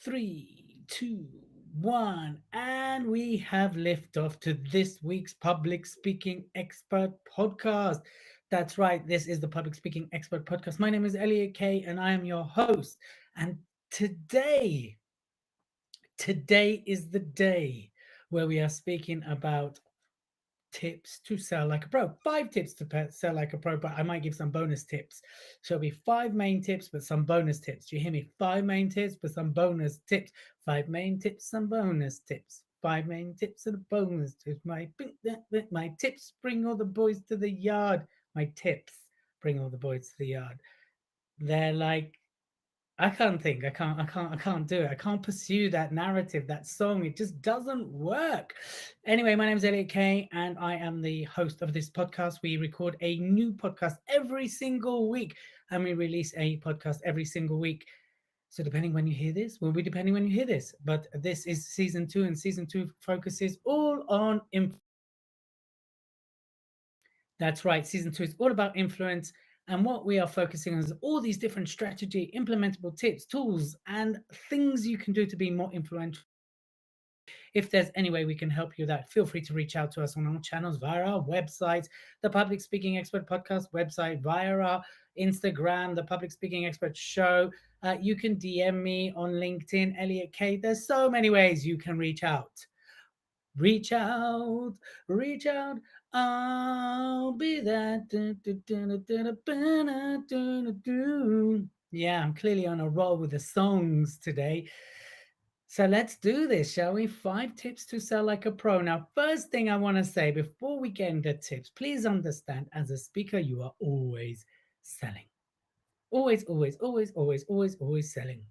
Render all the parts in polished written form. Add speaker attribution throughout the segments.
Speaker 1: Three, two, one, and we have liftoff to this week's Public Speaking Expert Podcast. That's right, this is the Public Speaking Expert Podcast. My name is Elliot K, and I am your host. And today, today is the day where we are speaking about tips to sell like a pro. 5 tips to sell like a pro, but I might give some bonus tips. So it'll be 5 main tips, but some bonus tips. Do you hear me? 5 main tips, but some bonus tips. 5 main tips, some bonus tips. 5 main tips and a bonus tips. My tips bring all the boys to the yard. My tips bring all the boys to the yard. They're like I can't think. I can't do it. I can't pursue that narrative, that song. It just doesn't work. Anyway, my name is Elliot Kay, and I am the host of this podcast. We record a new podcast every single week, and we release a podcast every single week. So depending when you hear this, will be depending when you hear this. But this is season 2, and season 2 focuses all on That's right. Season 2 is all about influence. And what we are focusing on is all these different strategy, implementable tips, tools, and things you can do to be more influential. If there's any way we can help you with that, feel free to reach out to us on our channels via our website, the Public Speaking Expert Podcast website, via our Instagram, the Public Speaking Expert Show. You can DM me on LinkedIn, Elliot K. There's so many ways you can reach out. Reach out, reach out. I'll be that. Yeah, I'm clearly on a roll with the songs today. So let's do this, shall we? 5 tips to sell like a pro. Now, first thing I want to say before we get into tips, please understand as a speaker, you are always selling. Always, always, always, always, always, always selling.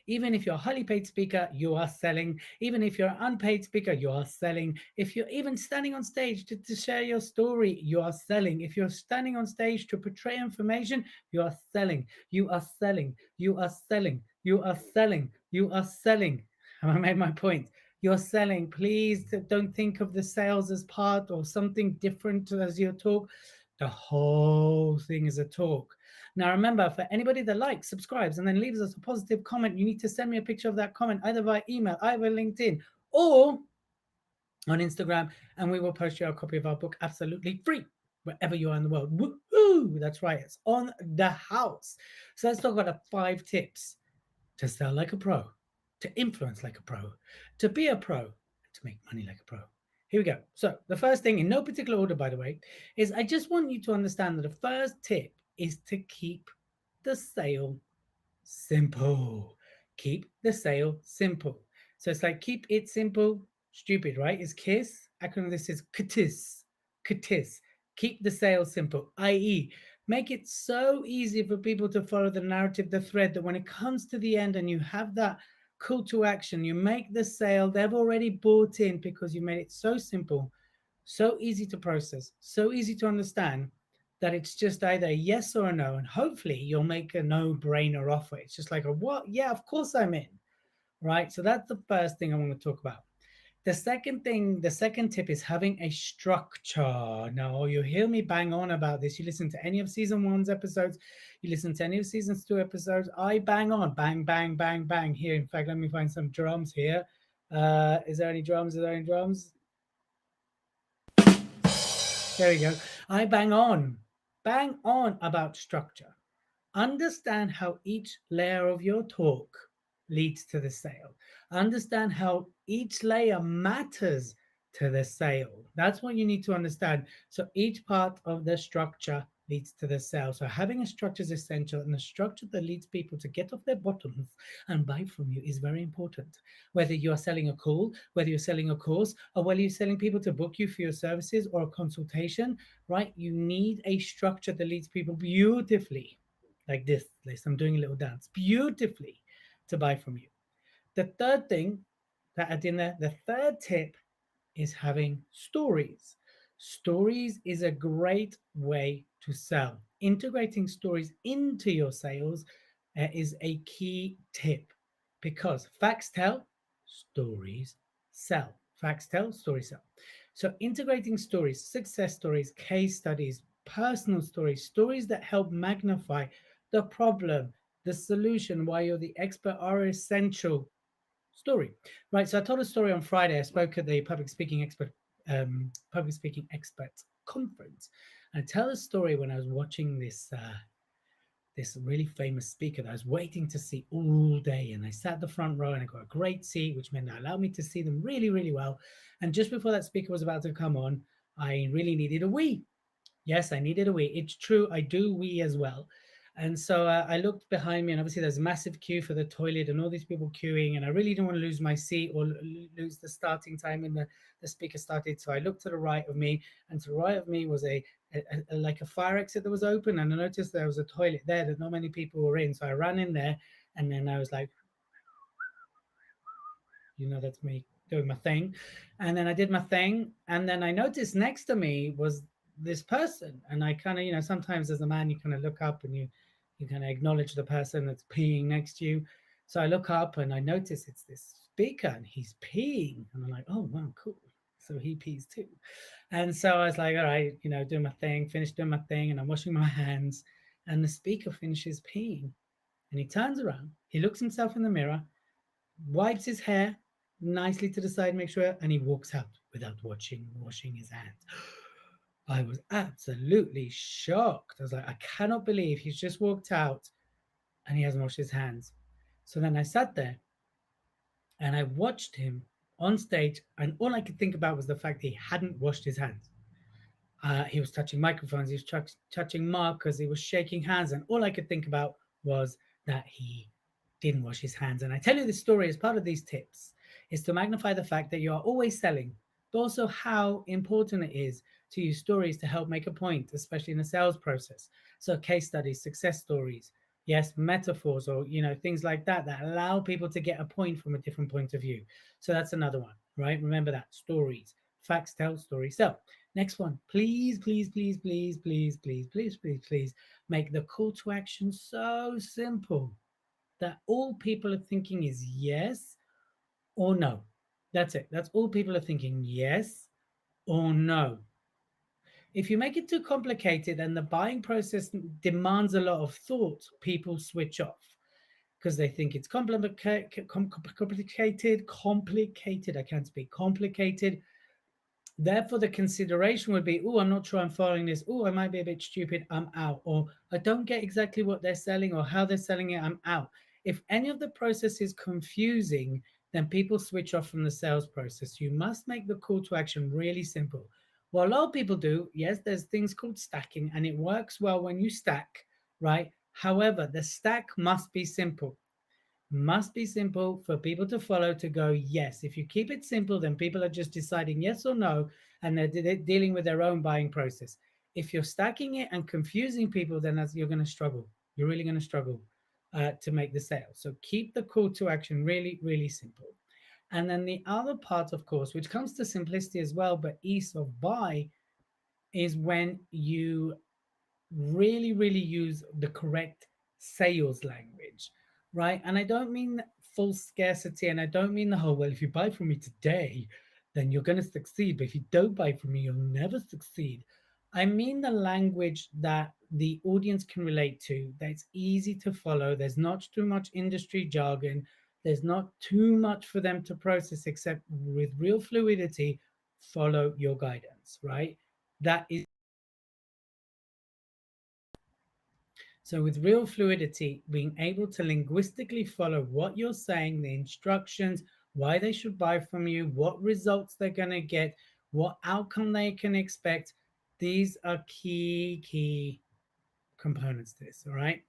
Speaker 1: Even if you're a highly paid speaker, you are selling. Even if you're an unpaid speaker, you are selling. If you're even standing on stage to share your story, you are selling. If you're standing on stage to portray information, you are selling. You are selling. You are selling. You are selling. You are selling. Have I made my point? You're selling. Please don't think of the sales as part or something different as your talk. The whole thing is a talk. Now, remember, for anybody that likes, subscribes, and then leaves us a positive comment, you need to send me a picture of that comment either via email, either LinkedIn, or on Instagram, and we will post you a copy of our book absolutely free wherever you are in the world. Woohoo! That's right, it's on the house. So let's talk about the 5 tips to sell like a pro, to influence like a pro, to be a pro, and to make money like a pro. Here we go. So the first thing, in no particular order, by the way, is I just want you to understand that the first tip is to keep the sale simple. Keep the sale simple. So it's like keep it simple, stupid, right? Is kiss. Acronym this is KTIS. KTIS. Keep the sale simple, i.e., make it so easy for people to follow the narrative, the thread, that when it comes to the end and you have that call to action, you make the sale, they've already bought in because you made it so simple, so easy to process, so easy to understand that it's just either a yes or a no. And hopefully you'll make a no-brainer offer. It's just like a what? Yeah, of course I'm in. Right. So that's the first thing I want to talk about. The second thing, the second tip is having a structure. Now, you hear me bang on about this. You listen to any of season 1's episodes, you listen to any of season 2 episodes, I bang on, bang, bang, bang, bang. Here, in fact, let me find some drums here. Is there any drums? Is there any drums? There we go. I bang on about structure. Understand how each layer of your talk leads to the sale. Understand how each layer matters to the sale. That's what you need to understand. So each part of the structure leads to the sale. So having a structure is essential, and a structure that leads people to get off their bottoms and buy from you is very important. Whether you are selling a call, whether you're selling a course, or whether you're selling people to book you for your services or a consultation, right? You need a structure that leads people beautifully like this. Like I'm doing a little dance beautifully to buy from you. The third thing that I did there, the third tip is having stories. Stories is a great way to sell. Integrating stories into your sales is a key tip because facts tell, stories sell. Facts tell, stories sell. So integrating stories, success stories, case studies, personal stories, stories that help magnify the problem, the solution, why you're the expert are essential story, right? So I told a story on Friday. I spoke at the public speaking experts conference. And I tell a story when I was watching this really famous speaker that I was waiting to see all day. And I sat at the front row and I got a great seat, which meant that allowed me to see them really, really well. And just before that speaker was about to come on, I really needed a wee. Yes, I needed a wee. It's true, I do wee as well. And so I looked behind me, and obviously there's a massive queue for the toilet, and all these people queuing. And I really didn't want to lose my seat or lose the starting time when the speaker started. So I looked to the right of me, and to the right of me was like a fire exit that was open. And I noticed there was a toilet there that not many people were in. So I ran in there, and then I was like, that's me doing my thing. And then I did my thing. And then I noticed next to me was this person. And I kind of, sometimes as a man, you kind of look up and you kind of acknowledge the person that's peeing next to you. So I look up and I notice it's this speaker and he's peeing. And I'm like, oh, wow, cool. So he pees too. And so I was like, all right, doing my thing, finished doing my thing. And I'm washing my hands. And the speaker finishes peeing. And he turns around, he looks himself in the mirror, wipes his hair nicely to the side, make sure, and he walks out without washing his hands. I was absolutely shocked. I was like, I cannot believe he's just walked out and he hasn't washed his hands. So then I sat there and I watched him on stage, and all I could think about was the fact that he hadn't washed his hands. He was touching microphones, he was touching markers, he was shaking hands, and all I could think about was that he didn't wash his hands. And I tell you this story as part of these tips is to magnify the fact that you are always selling, but also how important it is to use stories to help make a point, especially in the sales process. So case studies, success stories, yes, metaphors, or things like that that allow people to get a point from a different point of view. So that's another one, right? Remember that stories, facts tell stories. So next one, please, please, please, please, please, please, please, please, please make the call to action so simple that all people are thinking is yes or no. That's it. That's all people are thinking, yes or no. If you make it too complicated and the buying process demands a lot of thought, people switch off because they think it's complicated. I can't speak. Complicated. Therefore, the consideration would be, oh, I'm not sure I'm following this. Oh, I might be a bit stupid. I'm out. Or I don't get exactly what they're selling or how they're selling it. I'm out. If any of the process is confusing, then people switch off from the sales process. You must make the call to action really simple. What a lot of people do, yes, there's things called stacking, and it works well when you stack, right? However, the stack must be simple, for people to follow, to go yes. If you keep it simple, then people are just deciding yes or no, and they're dealing with their own buying process. If you're stacking it and confusing people, then you're going to struggle. You're really going to struggle to make the sale. So keep the call to action really, really simple. And then the other part, of course, which comes to simplicity as well, but ease of buy, is when you really, really use the correct sales language, right? And I don't mean full scarcity, and I don't mean the whole, well, if you buy from me today, then you're going to succeed. But if you don't buy from me, you'll never succeed. I mean the language that the audience can relate to, that's easy to follow. There's not too much industry jargon. There's not too much for them to process, except with real fluidity, follow your guidance, right? That is. So with real fluidity, being able to linguistically follow what you're saying, the instructions, why they should buy from you, what results they're going to get, what outcome they can expect. These are key components to this, all right?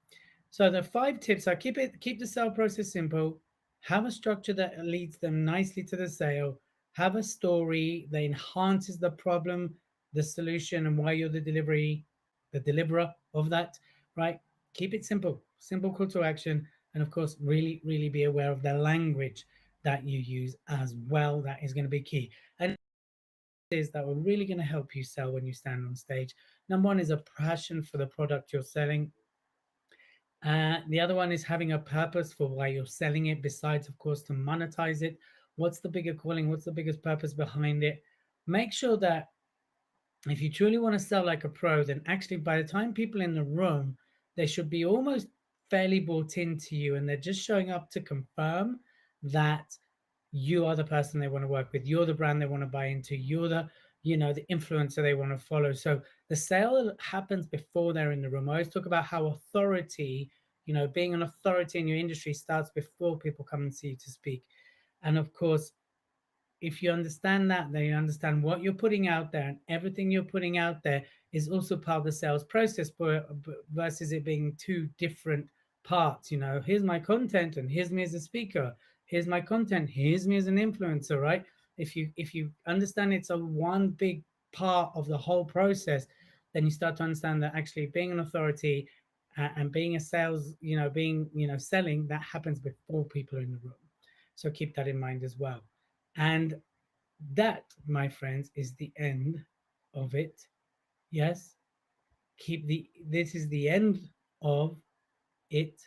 Speaker 1: So the 5 tips are keep the sale process simple, have a structure that leads them nicely to the sale, have a story that enhances the problem, the solution, and why you're the deliverer of that, right? Keep it simple, simple call to action, and of course, really, really be aware of the language that you use as well. That is going to be key. And is that we're really going to help you sell when you stand on stage. Number one is a passion for the product you're selling. The other one is having a purpose for why you're selling it, besides, of course, to monetize it. What's the bigger calling? What's the biggest purpose behind it? Make sure that if you truly want to sell like a pro, then actually by the time people in the room, they should be almost fairly bought into you, and they're just showing up to confirm that you are the person they want to work with, you're the brand they want to buy into, you're the, the influencer they want to follow. So the sale happens before they're in the room. I always talk about how authority, being an authority in your industry starts before people come and see you to speak. And of course, if you understand that, then you understand what you're putting out there, and everything you're putting out there is also part of the sales process, versus it being two different parts. Here's my content, and here's me as a speaker. Here's my content. Here's me as an influencer, right? If you understand it's a one big part of the whole process, then you start to understand that actually being an authority and being a sales, being selling, that happens before people are in the room. So keep that in mind as well. And that, my friends, is the end of it. Yes, this is the end of it.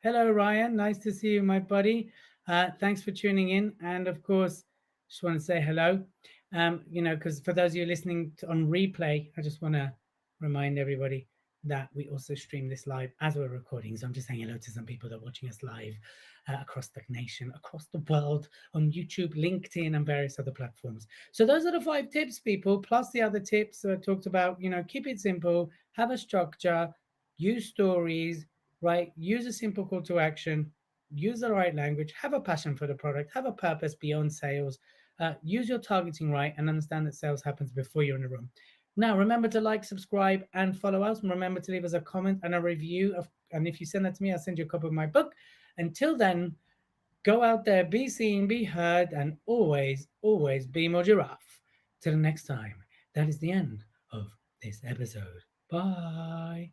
Speaker 1: Hello, Ryan. Nice to see you, my buddy. Thanks for tuning in. And of course, just want to say hello. Because for those of you listening on replay, I just want to remind everybody that we also stream this live as we're recording. So I'm just saying hello to some people that are watching us live across the nation, across the world, on YouTube, LinkedIn, and various other platforms. So those are the 5 tips, people, plus the other tips that I talked about. Keep it simple, have a structure, use stories, right? Use a simple call to action, use the right language, have a passion for the product, have a purpose beyond sales, use your targeting right, and understand that sales happens before you're in the room. Now, remember to like, subscribe, and follow us. And remember to leave us a comment and a review. And if you send that to me, I'll send you a copy of my book. Until then, go out there, be seen, be heard, and always, always be more giraffe. Till the next time, that is the end of this episode. Bye.